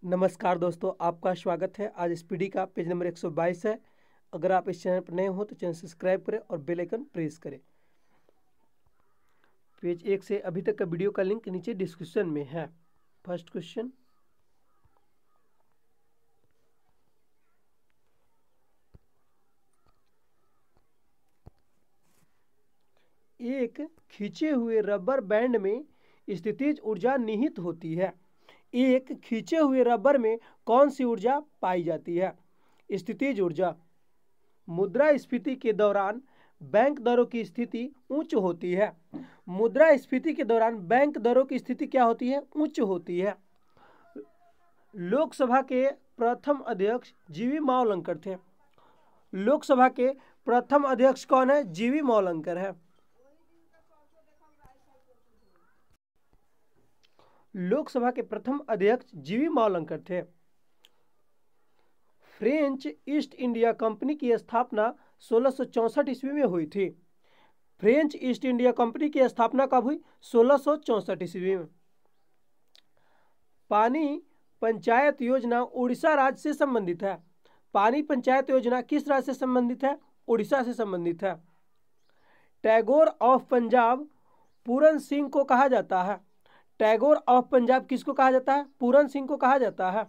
नमस्कार दोस्तों, आपका स्वागत है। आज इस पीढ़ी का पेज नंबर 122 है। अगर आप इस चैनल पर नए हो तो चैनल सब्सक्राइब करें और बेल आइकन प्रेस करें। पेज 1 से अभी तक का वीडियो का लिंक नीचे डिस्क्रिप्शन में है। फर्स्ट क्वेश्चन, एक खींचे हुए रबर बैंड में स्थितिज ऊर्जा निहित होती है। एक खींचे हुए रबर में कौन सी ऊर्जा पाई जाती है? स्थितिज ऊर्जा। मुद्रास्फीति के दौरान बैंक दरों की स्थिति उच्च होती है। मुद्रास्फीति के दौरान बैंक दरों की स्थिति क्या होती है? उच्च होती है। लोकसभा के प्रथम अध्यक्ष जीवी मावलंकर थे। लोकसभा के प्रथम अध्यक्ष कौन है? जीवी मावलंकर है। लोकसभा के प्रथम अध्यक्ष जीवी मावलंकर थे। फ्रेंच ईस्ट इंडिया कंपनी की स्थापना 1664 ईस्वी में हुई थी। फ्रेंच ईस्ट इंडिया कंपनी की स्थापना कब हुई? 1664 ईस्वी में। पानी पंचायत योजना उड़ीसा राज्य से संबंधित है। पानी पंचायत योजना किस राज्य से संबंधित है? उड़ीसा से संबंधित है। टैगोर ऑफ पंजाब पूरन सिंह को कहा जाता है। टैगोर ऑफ पंजाब किसको कहा जाता है? पूरन सिंह को कहा जाता है।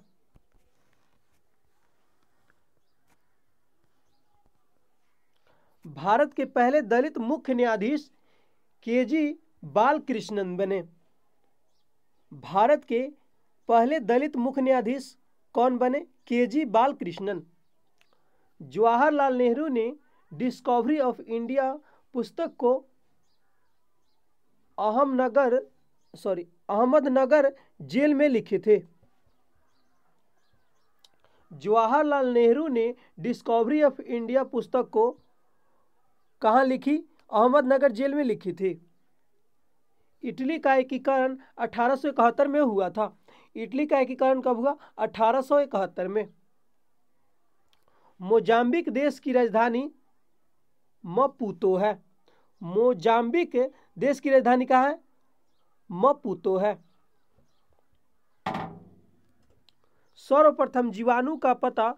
भारत के पहले दलित मुख्य न्यायाधीश केजी बालकृष्णन बने। भारत के पहले दलित मुख्य न्यायाधीश कौन बने? केजी बालकृष्णन। जवाहरलाल नेहरू ने डिस्कवरी ऑफ इंडिया पुस्तक को अहमदनगर जेल में लिखे थे। जवाहरलाल नेहरू ने डिस्कवरी ऑफ इंडिया पुस्तक को कहाँ लिखी? अहमदनगर जेल में लिखी थी। इटली का एकीकरण 1871 में हुआ था। इटली का एकीकरण कब हुआ? 1871 में। मोजाम्बिक देश की राजधानी मपूतो है। मोजाम्बिक देश की राजधानी कहाँ है? मपूतो है। सर्वप्रथम जीवाणु का पता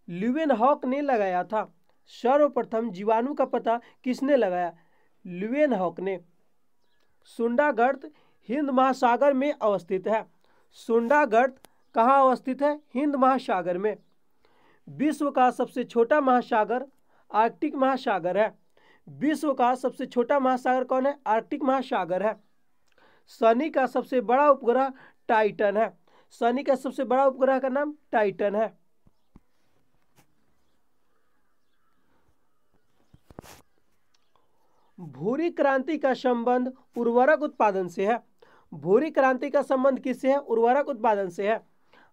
ल्यूवेनहॉक ने लगाया था। सर्वप्रथम जीवाणु का पता किसने लगाया? ल्यूवेनहॉक ने। सुंडागर्त हिंद महासागर में अवस्थित है। सुंडागर्त कहाँ अवस्थित है? हिंद महासागर में। विश्व का सबसे छोटा महासागर आर्कटिक महासागर है। विश्व का सबसे छोटा महासागर कौन है? आर्कटिक महासागर है। शनि का सबसे बड़ा उपग्रह टाइटन है। शनि का सबसे बड़ा उपग्रह का नाम टाइटन है। भूरी क्रांति का संबंध उर्वरक उत्पादन से है। भूरी क्रांति का संबंध किससे है? उर्वरक उत्पादन से है।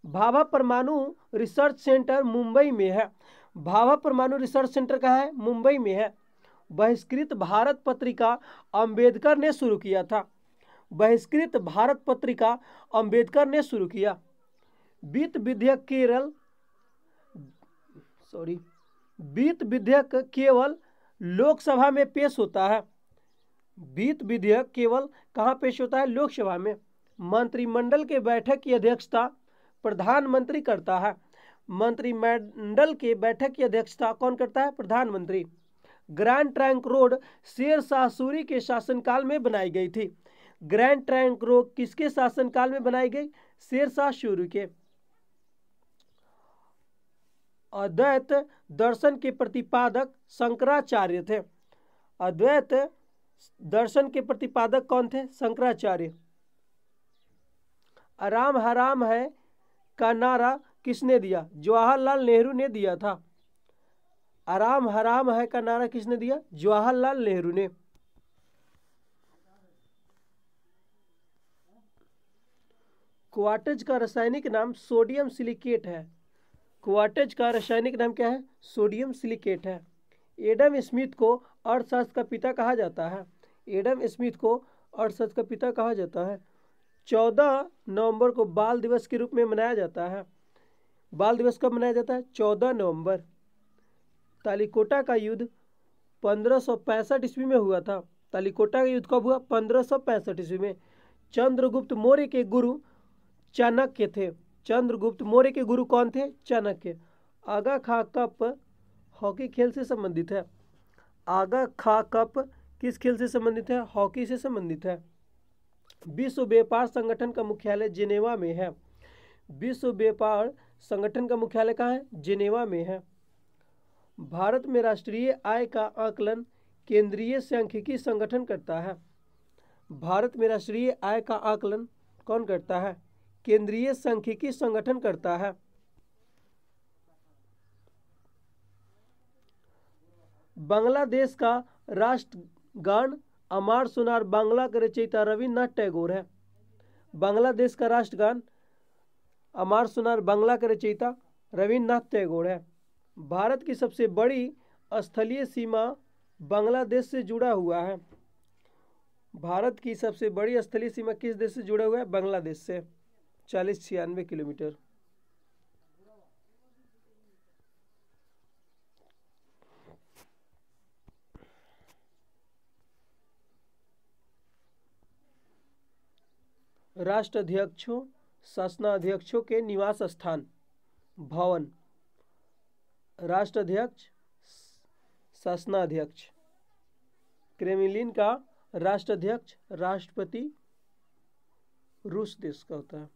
भाभा परमाणु रिसर्च सेंटर मुंबई में है। भाभा परमाणु रिसर्च सेंटर कहाँ है? मुंबई में है। बहिष्कृत भारत पत्रिका अंबेडकर ने शुरू किया था। बहिष्कृत भारत पत्रिका अंबेडकर ने शुरू किया। वित्त विधेयक केवल लोकसभा में पेश होता है। वित्त विधेयक केवल कहाँ पेश होता है? लोकसभा में। मंत्रिमंडल के बैठक की अध्यक्षता प्रधानमंत्री करता है। मंत्रिमंडल के बैठक की अध्यक्षता कौन करता है? प्रधानमंत्री। Grand trunk road Sher Shah Suri के शासनकाल में बनाई गई थी। ग्रैंड ट्रंक रोड किसके शासनकाल में बनाई गई? शेर शाह सूरी के। अद्वैत दर्शन के प्रतिपादक शंकराचार्य थे। अद्वैत दर्शन के प्रतिपादक कौन थे? शंकराचार्य। आराम हराम है का नारा किसने दिया? जवाहरलाल नेहरू ने दिया था। आराम हराम है का नारा किसने दिया? जवाहरलाल नेहरू ने। क्वार्ट्ज का रासायनिक नाम सोडियम सिलिकेट है। क्वार्ट्ज का रासायनिक नाम क्या है? सोडियम सिलिकेट है। एडम स्मिथ को अर्थशास्त्र का पिता कहा जाता है। एडम स्मिथ को अर्थशास्त्र का पिता कहा जाता है। 14 नवंबर को बाल दिवस के रूप में मनाया जाता है। बाल दिवस कब मनाया जाता है? 14 नवंबर। तालिकोटा का युद्ध 1565 ईस्वी में हुआ था। तालिकोटा का युद्ध कब हुआ? 1565 ईस्वी में। चंद्रगुप्त मौर्य के गुरु चाणक्य थे। चंद्रगुप्त मौर्य के गुरु कौन थे? चाणक्य। आगा खा कप हॉकी खेल से संबंधित है। आगा खा कप किस खेल से संबंधित है? हॉकी से संबंधित है। विश्व व्यापार संगठन का मुख्यालय जिनेवा में है। विश्व व्यापार संगठन का मुख्यालय कहाँ है? जिनेवा में है। भारत में राष्ट्रीय आय का आकलन केंद्रीय सांख्यिकी संगठन करता है। भारत में राष्ट्रीय आय का आकलन कौन करता है? केंद्रीय सांख्यिकी संगठन करता है। बांग्लादेश का राष्ट्रगान अमार सुनार बांग्ला के रचयिता रविन्द्रनाथ टैगोर है। बांग्लादेश का राष्ट्रगान अमार सुनार बांग्ला के रचयिता रविन्द्रनाथ टैगोर है। भारत की सबसे बड़ी स्थलीय सीमा बांग्लादेश से जुड़ा हुआ है। भारत की सबसे बड़ी स्थलीय सीमा किस देश से जुड़ा हुआ है? बांग्लादेश से 40-96 किलोमीटर। राष्ट्राध्यक्षों शासनाध्यक्षों के निवास स्थान भवन। राष्ट्राध्यक्ष शासनाध्यक्ष। क्रेमलिन का राष्ट्राध्यक्ष राष्ट्रपति रूस देश का होता है।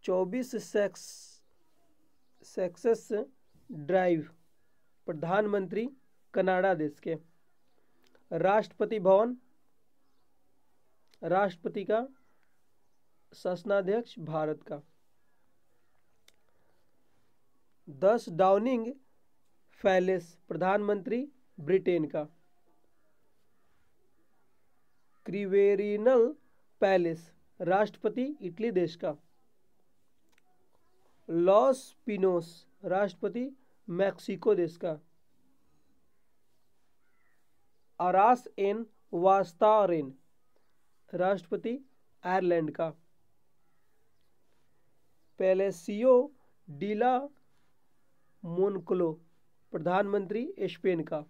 24 सक्सेस ड्राइव प्रधानमंत्री कनाडा देश के। राष्ट्रपति भवन राष्ट्रपति का शासनाध्यक्ष भारत का। 10 डाउनिंग पैलेस प्रधानमंत्री ब्रिटेन का। क्रिवेरिनल पैलेस राष्ट्रपति इटली देश का। लॉस पिनोस राष्ट्रपति मैक्सिको देश का। अरास एन वास्तारेन राष्ट्रपति आयरलैंड का। पैलेसियो डीला मोनक्लो प्रधानमंत्री स्पेन का।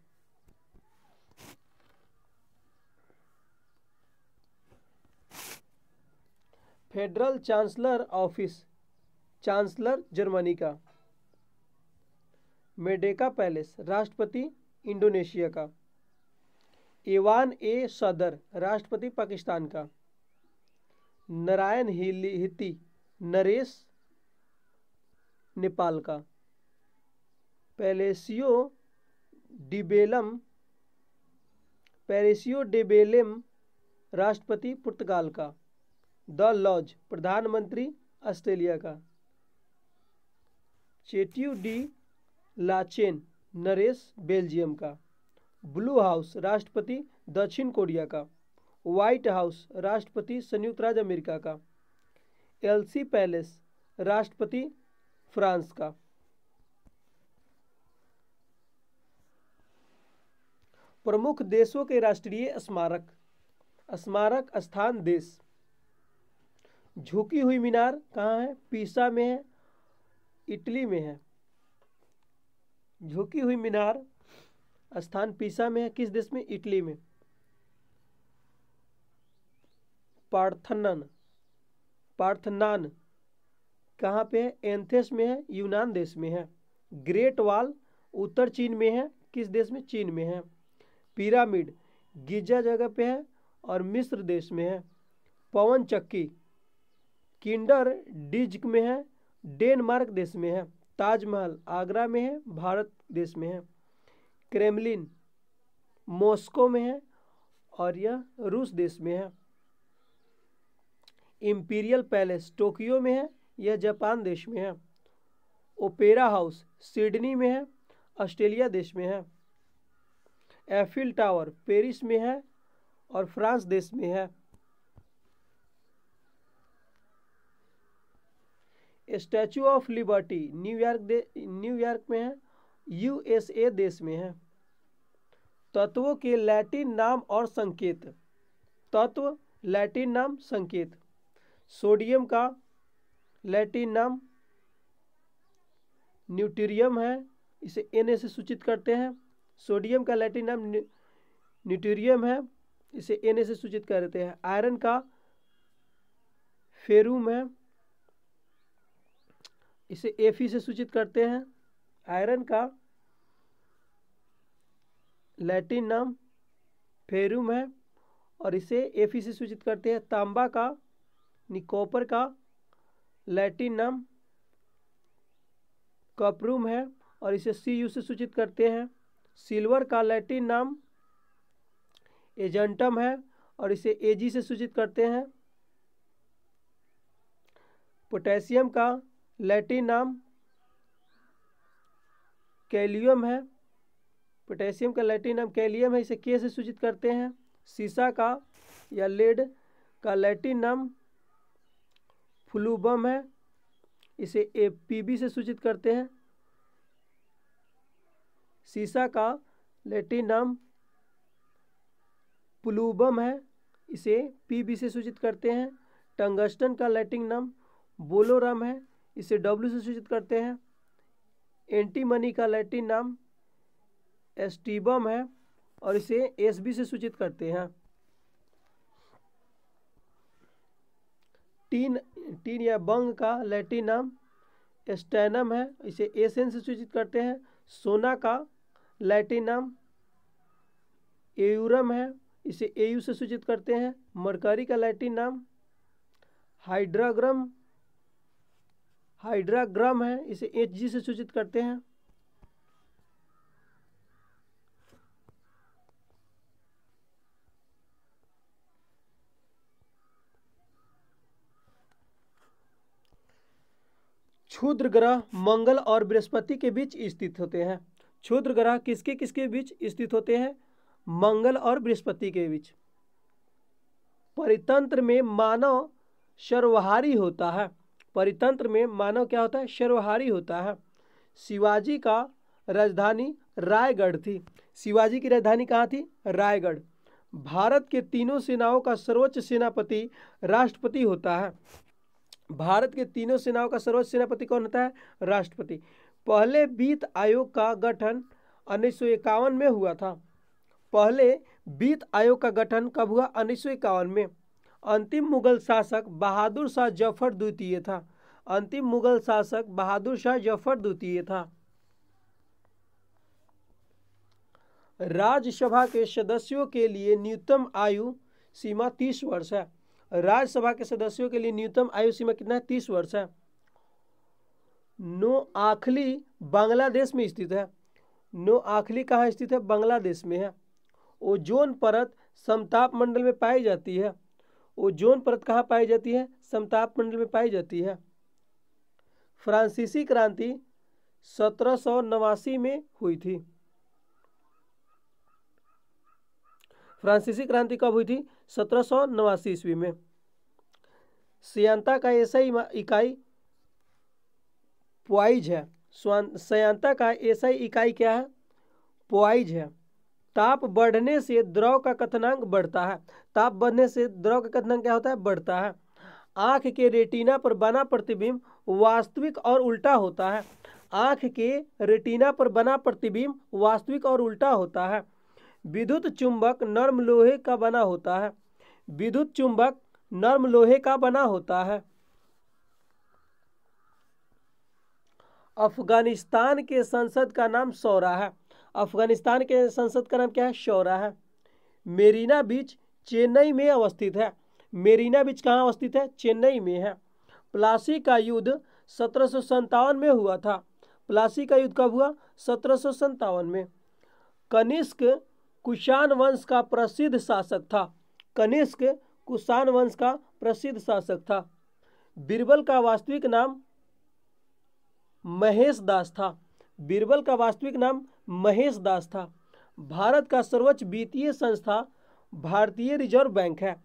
Federal chancellor office chancellor Germany का। मेडेका पैलेस राष्ट्रपति इंडोनेशिया का। ईवान ए सदर राष्ट्रपति पाकिस्तान का। नारायण हिती नरेश नेपाल का। पैलेसियो डिबेलेम राष्ट्रपति पुर्तगाल का। द लॉज प्रधानमंत्री ऑस्ट्रेलिया का। चेट्यू डी लाचेन नरेश बेल्जियम का। ब्लू हाउस राष्ट्रपति दक्षिण कोरिया का। व्हाइट हाउस राष्ट्रपति संयुक्त राज्य अमेरिका का। एल्सी पैलेस राष्ट्रपति फ्रांस का। प्रमुख देशों के राष्ट्रीय स्मारक स्थान देश। झुकी हुई मीनार कहाँ है? पीसा में है, इटली में है। झुकी हुई मीनार स्थान पीसा में है, किस देश में? इटली में। पार्थनान कहाँ पे है? एथेंस में है, यूनान देश में है। ग्रेट वॉल उत्तर चीन में है, किस देश में? चीन में है। पिरामिड गिजा जगह पे है और मिस्र देश में है। पवन चक्की किंडर डिज्क में है, डेनमार्क देश में है। ताजमहल आगरा में है, भारत देश में है। क्रेमलिन मॉस्को में है और यह रूस देश में है। इंपीरियल पैलेस टोक्यो में है, यह जापान देश में है। ओपेरा हाउस सिडनी में है, ऑस्ट्रेलिया देश में है। एफिल टावर पेरिस में है और फ्रांस देश में है। स्टैचू ऑफ लिबर्टी न्यूयॉर्क में है, यूएसए देश में है। तत्वों के लैटिन नाम और संकेत। तत्व लैटिन नाम संकेत। सोडियम का लैटिन नाम न्यूट्रियम है, इसे Na से सूचित करते हैं। सोडियम का लैटिन नाम न्यूट्रियम है, इसे Na से सूचित करते हैं। आयरन का फेरुम है, इसे Fe से सूचित करते हैं। आयरन का लैटिन नाम फेरुम है और इसे Fe से सूचित करते हैं। तांबा का कॉपर का लैटिन नाम कपरूम है और इसे Cu से सूचित करते हैं। सिल्वर का लैटिन नाम एजेंटम है और इसे Ag से सूचित करते हैं। पोटेशियम का लैटिन नाम कैलियम है, पोटेशियम का लैटिन नाम कैलियम है, इसे K से सूचित करते हैं। सीसा का या लेड का लैटिन नाम फ्लूबम है, इसे Pb से सूचित करते हैं। सीसा का लैटिन नाम प्लूबम है, इसे Pb से सूचित करते हैं। टंगस्टन का लैटिन नाम बोलोरम है, इसे W से सूचित करते हैं। एंटीमनी का लैटिन नाम एस्टिबम है और इसे Sb से सूचित करते हैं। टीन या बंग का लैटिन नाम स्टैनम है, इसे Sn से सूचित करते हैं। सोना का लैटिन नाम एयूरम है, इसे Au से सूचित करते हैं। मरकरी का लैटिन नाम हाइड्राग्राम है, इसे Hg से सूचित करते हैं। क्षुद्र ग्रह मंगल और बृहस्पति के बीच स्थित होते हैं। क्षुद्र ग्रह किसके किसके बीच स्थित होते हैं? मंगल और बृहस्पति के बीच। परितंत्र में मानव सर्वहारी होता है। परितंत्र में मानव क्या होता है? सर्वहारी होता है। शिवाजी का राजधानी रायगढ़ थी। शिवाजी की राजधानी कहाँ थी? रायगढ़। भारत के तीनों सेनाओं का सर्वोच्च सेनापति राष्ट्रपति होता है। भारत के तीनों सेनाओं का सर्वोच्च सेनापति कौन होता है? राष्ट्रपति। पहले वित्त आयोग का गठन 1951 में हुआ था। पहले वित्त आयोग का गठन कब हुआ? 1951 में। अंतिम मुगल शासक बहादुर शाह जफर द्वितीय था। अंतिम मुगल शासक बहादुर शाह जफर द्वितीय था। राज्यसभा के सदस्यों के लिए न्यूनतम आयु सीमा 30 वर्ष है। राज्यसभा के सदस्यों के लिए न्यूनतम आयु सीमा कितना है? 30 वर्ष है। नोआखली बांग्लादेश में स्थित है। नोआखली कहाँ स्थित है? बांग्लादेश में है। ओजोन परत समताप मंडल में पाई जाती है। ओजोन परत कहाँ पाई जाती है? समताप मंडल में पाई जाती है। फ्रांसीसी क्रांति 1789 में हुई थी। फ्रांसीसी क्रांति कब हुई थी? 1789 ईस्वी में। सयांता का एसआई इकाई पॉइज है। सयांता का एसआई इकाई क्या है? पॉइज है। ताप बढ़ने से द्रव का कथनांक बढ़ता है। ताप बढ़ने से द्रव का कथनांक क्या होता है? बढ़ता है। आँख के रेटिना पर बना प्रतिबिंब वास्तविक और उल्टा होता है। आँख के रेटिना पर बना प्रतिबिंब वास्तविक और उल्टा होता है। विद्युत चुंबक नर्म लोहे का बना होता है। विद्युत चुंबक नर्म लोहे का बना होता है। अफगानिस्तान के संसद का नाम शौरा है। अफगानिस्तान के संसद का नाम क्या है? शौरा है। मेरीना बीच चेन्नई में अवस्थित है। मेरीना बीच कहाँ अवस्थित है? चेन्नई में है। प्लासी का युद्ध 1757 में हुआ था। प्लासी का युद्ध कब हुआ? 1757 में। कनिष्क कुषाण वंश का प्रसिद्ध शासक था। कनिष्क कुषाण वंश का प्रसिद्ध शासक था। बीरबल का वास्तविक नाम महेश दास था। बीरबल का वास्तविक नाम महेश दास था। भारत का सर्वोच्च वित्तीय संस्था भारतीय रिजर्व बैंक है।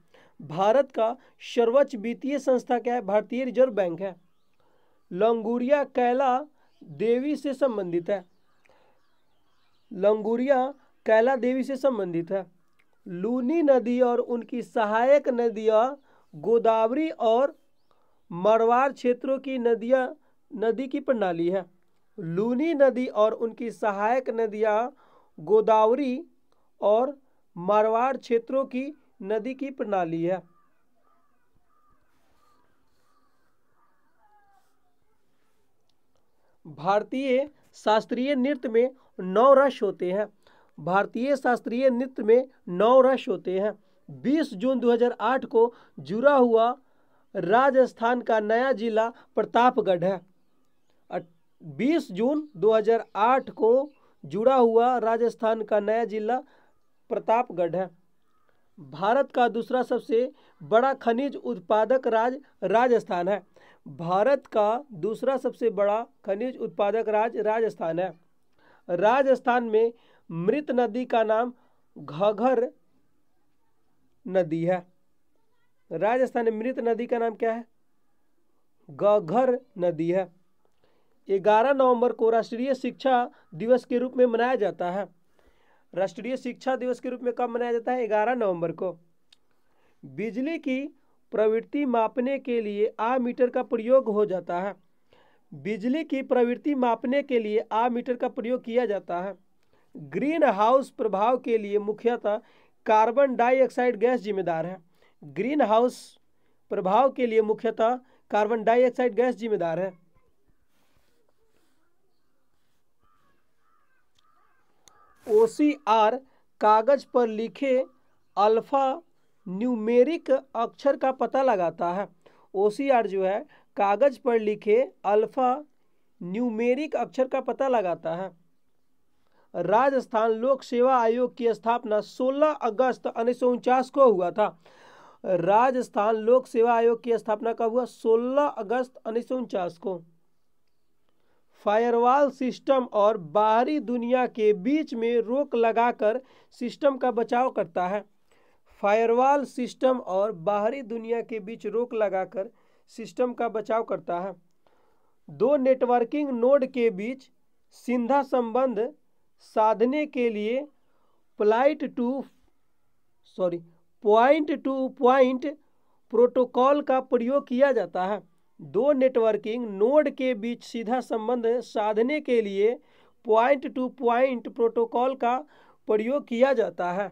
भारत का सर्वोच्च वित्तीय संस्था क्या है? भारतीय रिजर्व बैंक है। लंगूरिया कैला देवी से संबंधित है। लंगूरिया कैला देवी से संबंधित है। लूनी नदी और उनकी सहायक नदियाँ गोदावरी और मरवाड़ क्षेत्रों की नदी की प्रणाली है। लूनी नदी और उनकी सहायक नदियाँ गोदावरी और मारवाड़ क्षेत्रों की नदी की प्रणाली है। भारतीय शास्त्रीय नृत्य में 9 रस होते हैं। भारतीय शास्त्रीय नृत्य में 9 रस होते हैं। 20 जून 2008 को जुड़ा हुआ राजस्थान का नया जिला प्रतापगढ़ है। 20 जून 2008 को जुड़ा हुआ राजस्थान का नया जिला प्रतापगढ़ है। भारत का दूसरा सबसे बड़ा खनिज उत्पादक राज्य राजस्थान है। भारत का दूसरा सबसे बड़ा खनिज उत्पादक राज्य राजस्थान है। राजस्थान में मृत नदी का नाम घग्गर नदी है। राजस्थान में मृत नदी का नाम क्या है? घग्गर नदी है। 11 नवंबर को राष्ट्रीय शिक्षा दिवस के रूप में मनाया जाता है। राष्ट्रीय शिक्षा दिवस के रूप में कब मनाया जाता है? 11 नवंबर को। बिजली की प्रवृत्ति मापने के लिए आमीटर का प्रयोग हो जाता है। बिजली की प्रवृत्ति मापने के लिए आमीटर का प्रयोग किया जाता है। ग्रीन हाउस प्रभाव के लिए मुख्यतः कार्बन डाइऑक्साइड गैस जिम्मेदार है। ग्रीन हाउस प्रभाव के लिए मुख्यतः कार्बन डाइऑक्साइड गैस जिम्मेदार है। OCR कागज पर लिखे अल्फा न्यूमेरिक अक्षर का पता लगाता है। OCR जो है कागज पर लिखे अल्फा न्यूमेरिक अक्षर का पता लगाता है। राजस्थान लोक सेवा आयोग की स्थापना 16 अगस्त 1949 को हुआ था। राजस्थान लोक सेवा आयोग की स्थापना कब हुआ? 16 अगस्त 1949 को। फायरवॉल सिस्टम और बाहरी दुनिया के बीच में रोक लगाकर सिस्टम का बचाव करता है। फायरवॉल सिस्टम और बाहरी दुनिया के बीच रोक लगाकर सिस्टम का बचाव करता है। 2 नेटवर्किंग नोड के बीच सीधा संबंध साधने के लिए पॉइंट टू पॉइंट प्रोटोकॉल का प्रयोग किया जाता है। 2 नेटवर्किंग नोड के बीच सीधा संबंध साधने के लिए पॉइंट टू पॉइंट प्रोटोकॉल का प्रयोग किया जाता है।